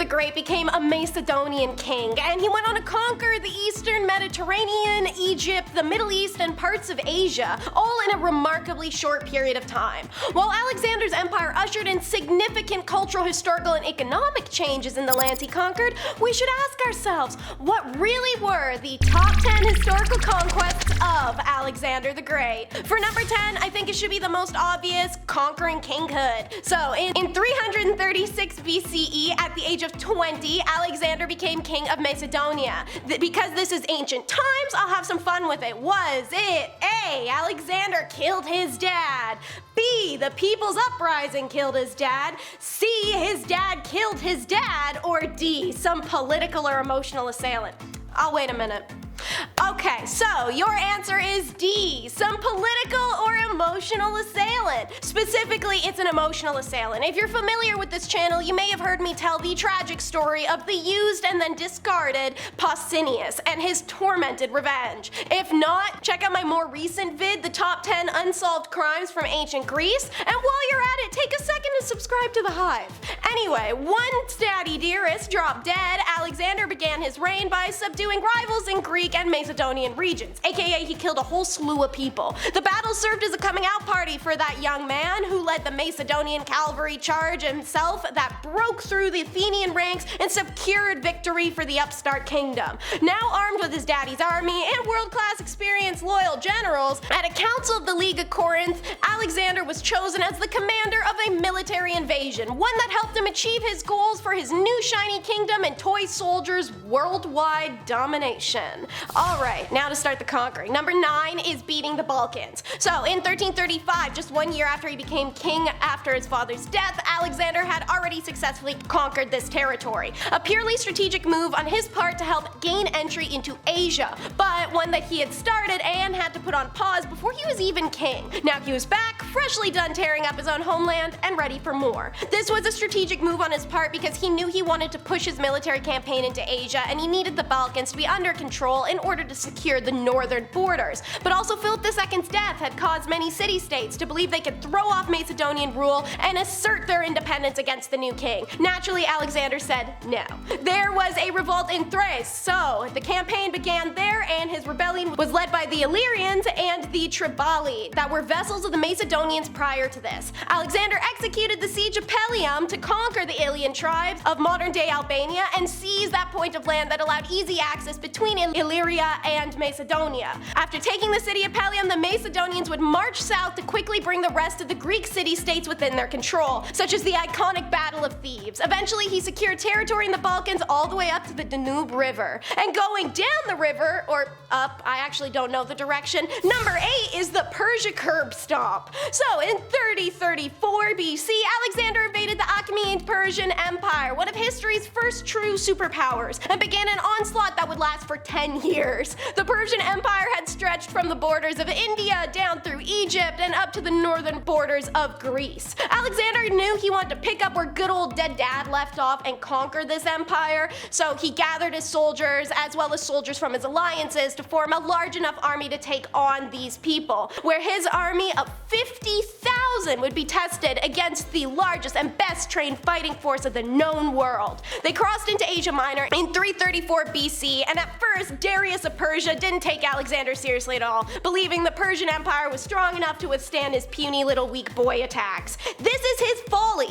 Great became a Macedonian king, and he went on to conquer the eastern Mediterranean, Egypt, the Middle East, and parts of Asia, all in a remarkably short period of time. While Alexander's empire ushered in significant cultural, historical, and economic changes in the lands he conquered, we should ask ourselves, what really were the top 10 historical conquests of Alexander the Great? For number 10, I think it should be the most obvious, conquering kinghood. So, in 336 BCE, at the age of 20, Alexander became king of Macedonia. Because this is ancient times, I'll have some fun with it. Was it A, Alexander killed his dad? B, the People's Uprising killed his dad? C, his dad killed his dad? Or D, some political or emotional assailant? I'll wait a minute. Okay, so your answer is D, some political or emotional assailant. Specifically, it's an emotional assailant. If you're familiar with this channel, you may have heard me tell the tragic story of the used and then discarded Pausanias and his tormented revenge. If not, check out my more recent vid, the top 10 unsolved crimes from ancient Greece, and while you're at it, take a second to subscribe to the Hive. Anyway, once Daddy Dearest dropped dead, Alexander began his reign by subduing rivals in Greek and Macedonian regions, aka he killed a whole slew of people. The battle served as a coming out party for that young man who led the Macedonian cavalry charge himself that broke through the Athenian ranks and secured victory for the upstart kingdom. Now armed with his daddy's army and world-class experienced loyal generals, at a council of the League of Corinth, Alexander was chosen as the commander of a military invasion, one that helped him achieve his goals for his new shiny kingdom and toy soldiers' worldwide domination. Alright, now to start the conquering. Number 9 is beating the Balkans. So in 1335, just 1 year after he became king after his father's death, Alexander had already successfully conquered this territory. A purely strategic move on his part to help gain entry into Asia, but one that he had started and had to put on pause before he was even king. Now he was back, freshly done tearing up his own homeland, and ready for more. This was a strategic move on his part because he knew he wanted to push his military campaign into Asia, and he needed the Balkans to be under control in order to secure the northern borders. But also Philip II's death had caused many city-states to believe they could throw off Macedonian rule and assert their independence against the new king. Naturally, Alexander said no. There was a revolt in Thrace, so the campaign began there, and his rebellion was led by the Illyrians and the Triballi, that were vassals of the Macedonians prior to this. Alexander executed the siege of Pelium to conquer the Ilian tribes of modern-day Albania and seize that point of land that allowed easy access between Illyria and Macedonia. After taking the city of Pelium, the Macedonians would march south to quickly bring the rest of the Greek city-states within their control, such as the iconic Battle of Thebes. Eventually, he secured territory in the Balkans all the way up to the Danube River. And going down the river, or up, I actually don't know the direction, number 8 is the Persia curb stomp. So in 3034 BC, Alexander invaded the Achaemenid Persian Empire, one of history's first true superpowers, and began an onslaught that would last for 10 years. The Persian Empire had stretched from the borders of India down through Egypt and up to the northern borders of Greece. Alexander knew he wanted to pick up where good old dead dad left off and conquer this empire, so he gathered his soldiers as well as soldiers from his alliances to form a large enough army to take on these people, where his army of 50,000 would be tested against the largest and best trained fighting force of the known world. They crossed into Asia Minor in 334 BC, and at first Darius of Persia didn't take Alexander seriously at all, believing the Persian Empire was strong enough to withstand his puny little weak boy attacks. This is his folly.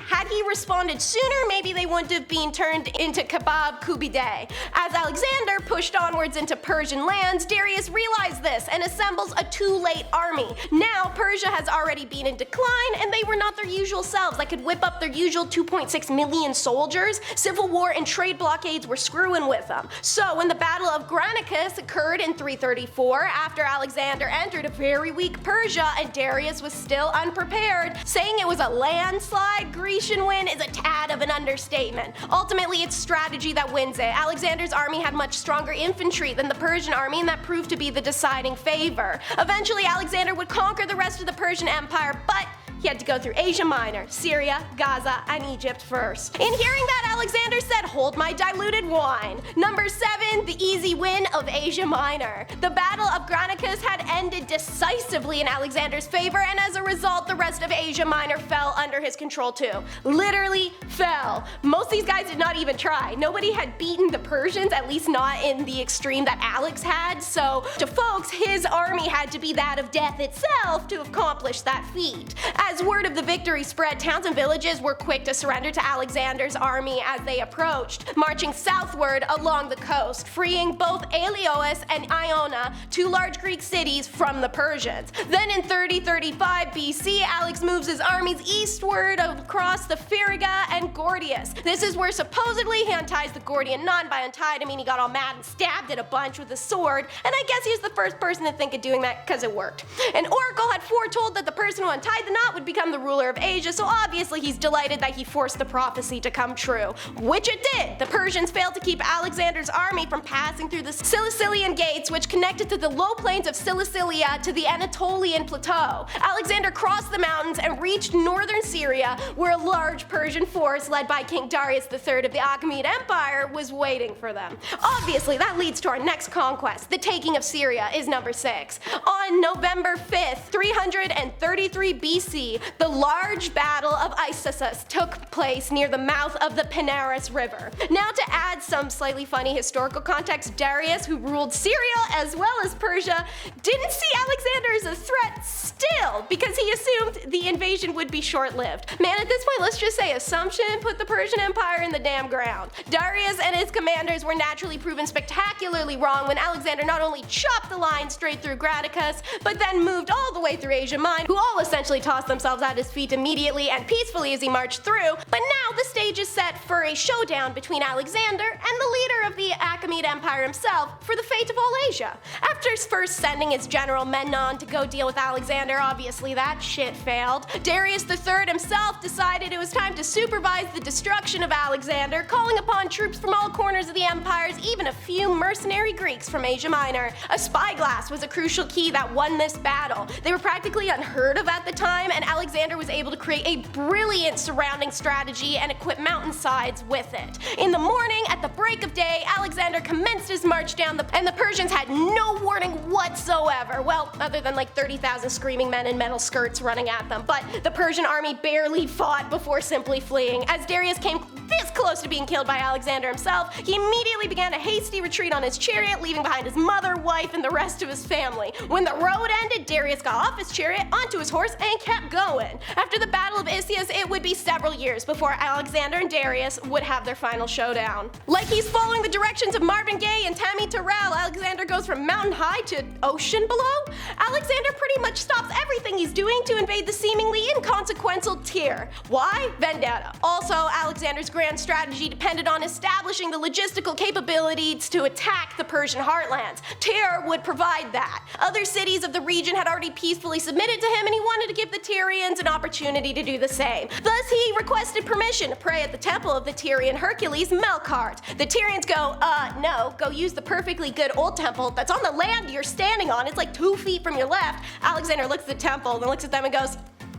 Had he responded sooner, maybe they wouldn't have been turned into kebab kubideh. As Alexander pushed onwards into Persian lands, Darius realized this and assembles a too late army. Now Persia has already been in decline, and they were not their usual selves that could whip up their usual 2.6 million soldiers. Civil war and trade blockades were screwing with them. So when the Battle of Granicus occurred in 334, after Alexander entered a very weak Persia and Darius was still unprepared, saying it was a landslide Grecian win is a tad of an understatement. Ultimately, it's strategy that wins it. Alexander's army had much stronger infantry than the Persian army, and that proved to be the deciding favor. Eventually, Alexander would conquer the rest of the Persian Empire, but he had to go through Asia Minor, Syria, Gaza, and Egypt first. In hearing that, Alexander said, "Hold my diluted wine." Number 7, the easy win of Asia Minor. The Battle of Granicus had ended decisively in Alexander's favor, and as a result, the rest of Asia Minor fell under his control too. Literally fell. Most of these guys did not even try. Nobody had beaten the Persians, at least not in the extreme that Alex had, so to folks, his army had to be that of death itself to accomplish that feat. As word of the victory spread, towns and villages were quick to surrender to Alexander's army as they approached, marching southward along the coast, freeing both Aeolus and Iona, 2 large Greek cities, from the Persians. Then in 3035 BC, Alex moves his armies eastward across the Phrygia and Gordius. This is where supposedly he unties the Gordian knot. By untied, I mean he got all mad and stabbed it a bunch with a sword, and I guess he was the first person to think of doing that because it worked. An oracle had foretold that the person who untied the knot would become the ruler of Asia, so obviously he's delighted that he forced the prophecy to come true. Which it did! The Persians failed to keep Alexander's army from passing through the Cilician gates, which connected to the low plains of Cilicia to the Anatolian plateau. Alexander crossed the mountains and reached northern Syria, where a large Persian force led by King Darius III of the Achaemenid Empire was waiting for them. Obviously, that leads to our next conquest. The taking of Syria is number 6. On November 5th, 333 BC, the large battle of Issus took place near the mouth of the Panaris River. Now, to add some slightly funny historical context, Darius, who ruled Syria as well as Persia, didn't see Alexander as a threat still, because he assumed the invasion would be short-lived. Man, at this point, let's just say assumption put the Persian Empire in the damn ground. Darius and his commanders were naturally proven spectacularly wrong when Alexander not only chopped the line straight through Granicus, but then moved all the way through Asia Minor, who all essentially tossed themselves at his feet immediately and peacefully as he marched through. But now the stage is set for a showdown between Alexander and the leader of the Achaemenid Empire himself for the fate of all Asia. After first sending his general Memnon to go deal with Alexander, obviously that shit failed, Darius III himself decided it was time to supervise the destruction of Alexander, calling upon troops from all corners of the empires, even a few mercenary Greeks from Asia Minor. A spyglass was a crucial key that won this battle. They were practically unheard of at the time, and Alexander was able to create a brilliant surrounding strategy and equip mountainsides with it. In the morning, at the break of day, Alexander commenced his march down and the Persians had no warning whatsoever. Well, other than like 30,000 screaming men in metal skirts running at them. But the Persian army barely fought before simply fleeing. As Darius came this close to being killed by Alexander himself, he immediately began a hasty retreat on his chariot, leaving behind his mother, wife, and the rest of his family. When the road ended, Darius got off his chariot, onto his horse, and kept going. After the Battle of Issus, it would be several years before Alexander and Darius would have their final showdown. Like he's following the directions of Marvin Gaye and Tammy Terrell, Alexander goes from mountain high to ocean below. Alexander pretty much stops everything he's doing to invade the seemingly inconsequential Tyre. Why? Vendetta. Also, Alexander's grand strategy depended on establishing the logistical capabilities to attack the Persian heartlands. Tyre would provide that. Other cities of the region had already peacefully submitted to him, and he wanted to give the Tyrians an opportunity to do the same. Thus, he requested permission to pray at the temple of the Tyrian Hercules, Melkart. The Tyrians go, no, go use the perfectly good old temple that's on the land you're standing on. It's like 2 feet from your left. Alexander looks at the temple, then looks at them and goes,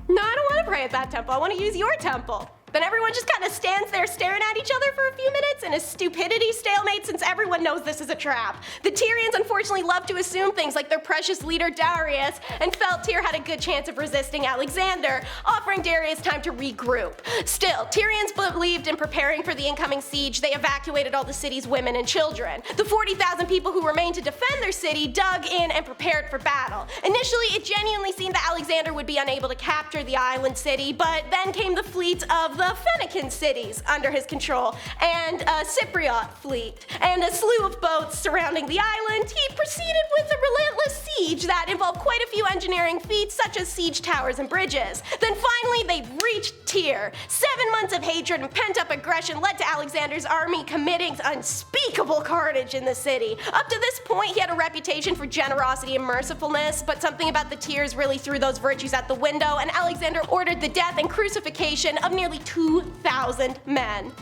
no, I don't want to pray at that temple. I want to use your temple. Then everyone just kind of stands there staring at each other for a few minutes in a stupidity stalemate, since everyone knows this is a trap. The Tyrians unfortunately love to assume things like their precious leader Darius, and felt Tyre had a good chance of resisting Alexander, offering Darius time to regroup. Still, Tyrians believed in preparing for the incoming siege. They evacuated all the city's women and children. The 40,000 people who remained to defend their city dug in and prepared for battle. Initially, it genuinely seemed that Alexander would be unable to capture the island city, but then came the fleets of the Phoenician cities under his control, and a Cypriot fleet, and a slew of boats surrounding the island. He proceeded with a relentless siege that involved quite a few engineering feats, such as siege towers and bridges. Then finally, they reached Tyre. 7 months of hatred and pent-up aggression led to Alexander's army committing unspeakable carnage in the city. Up to this point, he had a reputation for generosity and mercifulness, but something about the Tyres really threw those virtues out the window, and Alexander ordered the death and crucifixion of nearly 2,000 men.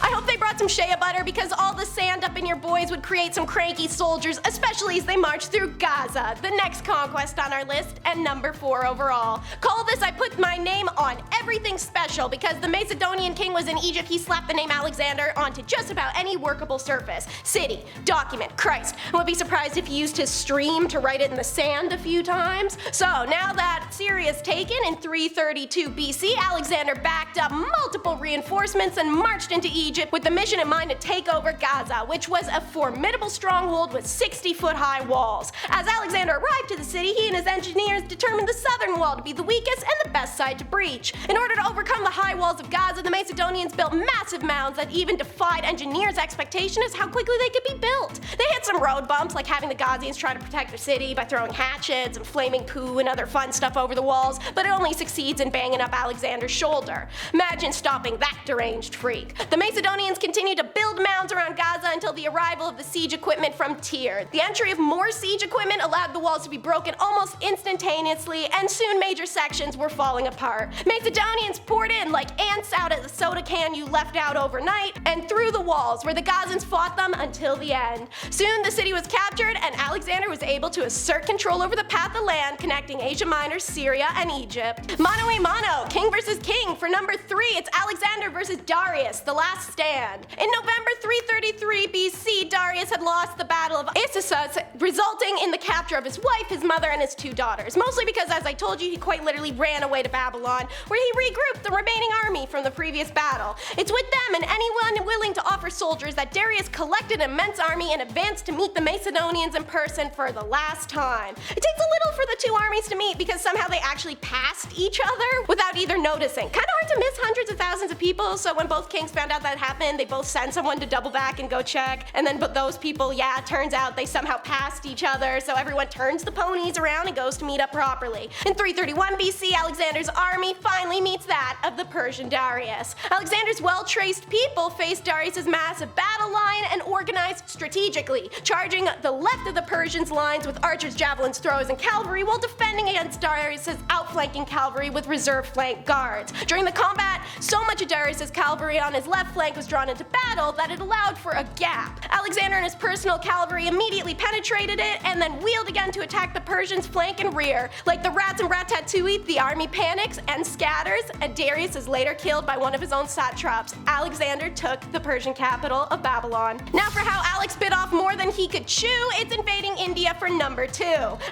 I hope they brought some shea butter because all the sand up in your boys would create some cranky soldiers, especially as they march through Gaza, the next conquest on our list, and number 4 overall. Call this I put my name on everything special because the Macedonian king was in Egypt. He slapped the name Alexander onto just about any workable surface. City, document, Christ. I would be surprised if he used his stream to write it in the sand a few times. So now that Syria is taken in 332 BC, Alexander backed up multiple reinforcements and marched into Egypt with the mission in mind to take over Gaza, which was a formidable stronghold with 60-foot-high walls. As Alexander arrived to the city, he and his engineers determined the southern wall to be the weakest and the best side to breach. In order to overcome the high walls of Gaza, the Macedonians built massive mounds that even defied engineers' expectation as how quickly they could be built. They hit some road bumps, like having the Gazians try to protect their city by throwing hatchets and flaming poo and other fun stuff over the walls, but it only succeeds in banging up Alexander's shoulder. Imagine stopping that deranged freak. The Macedonians continued to build mounds around Gaza until the arrival of the siege equipment from Tyre. The entry of more siege equipment allowed the walls to be broken almost instantaneously, and soon major sections were falling apart. Macedonians poured in like ants out of the soda can you left out overnight, and through the walls, where the Gazans fought them until the end. Soon the city was captured, and Alexander was able to assert control over the path of land connecting Asia Minor, Syria, and Egypt. Mano a mano, king versus king. For number 3, it's Alexander versus Darius, the last stand. In November 333 BC, Darius had lost the Battle of Issus, resulting in the capture of his wife, his mother, and his 2 daughters. Mostly because, as I told you, he quite literally ran away to Babylon, where he regrouped the remaining army from the previous battle. It's with them and anyone willing to offer soldiers that Darius collected an immense army and advanced to meet the Macedonians in person for the last time. It takes a little for the 2 armies to meet because somehow they actually passed each other without either noticing. Kinda hard to miss hundreds of thousands of people, so when both kings found out that happened, they both sent someone to double back and go check, and then those people, yeah, turns out they somehow passed each other, so everyone turns the ponies around and goes to meet up properly. In 331 BC, Alexander's army finally meets that of the Persian Darius. Alexander's well-traced people faced Darius's massive battle line and organized strategically, charging the left of the Persians' lines with archers, javelins, throws, and cavalry, while defending against Darius's outflanking cavalry with reserve flank guards. During the combat, so much of Darius's cavalry on his left flank was drawn into battle that it allowed for a gap. Alexander and his personal cavalry immediately penetrated it and then wheeled again to attack the Persians' flank and rear. Like the rats in Ratatouille, the army panics and scatters, and Darius is later killed by one of his own satraps. Alexander took the Persian capital of Babylon. Now for how Alex bit off more than he could chew, it's invading India for number 2.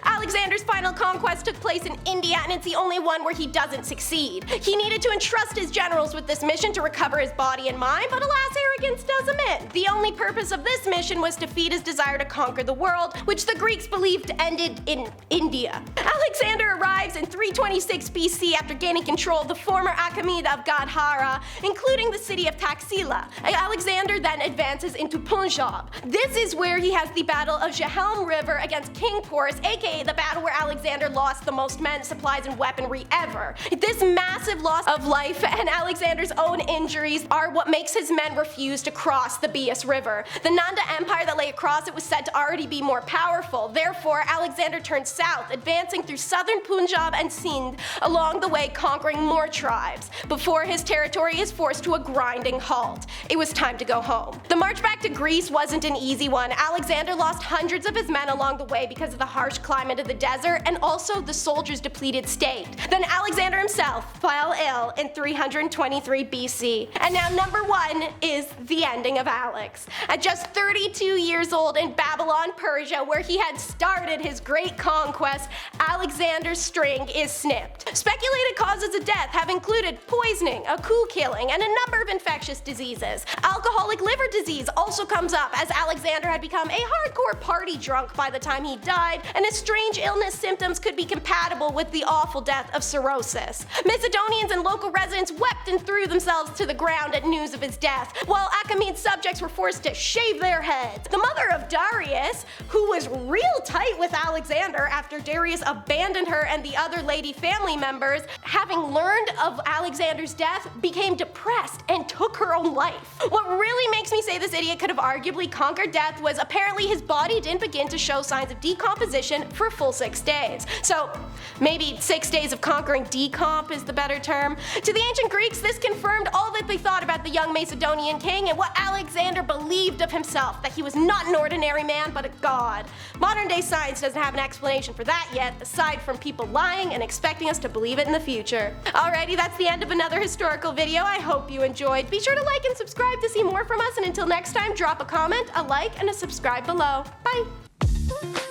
Alexander's final conquest took place in India, and it's the only one where he doesn't succeed. He needed to entrust his generals with this mission to recover his body and mind, but alas, arrogance does him in. The only purpose of this mission was to feed his desire to conquer the world, which the Greeks believed ended in India. Alexander arrives in 326 BC after gaining control of the former Achaemenid of Gadhara, including the city of Taxila. Alexander then advances into Punjab. This is where he has the Battle of Jhelum River against King Porus, aka the battle where Alexander lost the most men, supplies, and weaponry ever. This massive loss of life and Alexander's own injuries are what makes his men refuse to cross the Bias River. The Nanda Empire that lay across it was said to already be more powerful. Therefore, Alexander turned south, advancing through southern Punjab and Sindh, along the way conquering more tribes, before his territory is forced to a grinding halt. It was time to go home. The march back to Greece wasn't an easy one. Alexander lost hundreds of his men along the way because of the harsh climate of the desert and also the soldiers' depleted state. Then Alexander himself fell ill in 323 BC. And now number 1 is the ending of Alex. At just 32 years old in Babylon, Persia, where he had started his great conquest, Alexander's string is snipped. Speculated causes of death have included poisoning, a coup killing, and a number of infectious diseases. Alcoholic liver disease also comes up, as Alexander had become a hardcore party drunk by the time he died, and his strange illness symptoms could be compatible with the awful death of cirrhosis. Macedonians and local residents wept and threw themselves to the ground at news of his death, while Achaemenid subjects were forced to shave their heads. The mother of Darius, who was real tight with Alexander after Darius abandoned her and the other lady family members, having learned of Alexander's death, became depressed and took her own life. What really makes me say this idiot could have arguably conquered death was apparently his body didn't begin to show signs of decomposition for a full 6 days. So maybe 6 days of conquering decomp is the better term. To the ancient Greeks, this confirmed all that they thought about the young young Macedonian king and what Alexander believed of himself, that he was not an ordinary man but a god. Modern day science doesn't have an explanation for that yet, aside from people lying and expecting us to believe it in the future. Alrighty, that's the end of another historical video. I hope you enjoyed. Be sure to like and subscribe to see more from us, and until next time, drop a comment, a like, and a subscribe below. Bye!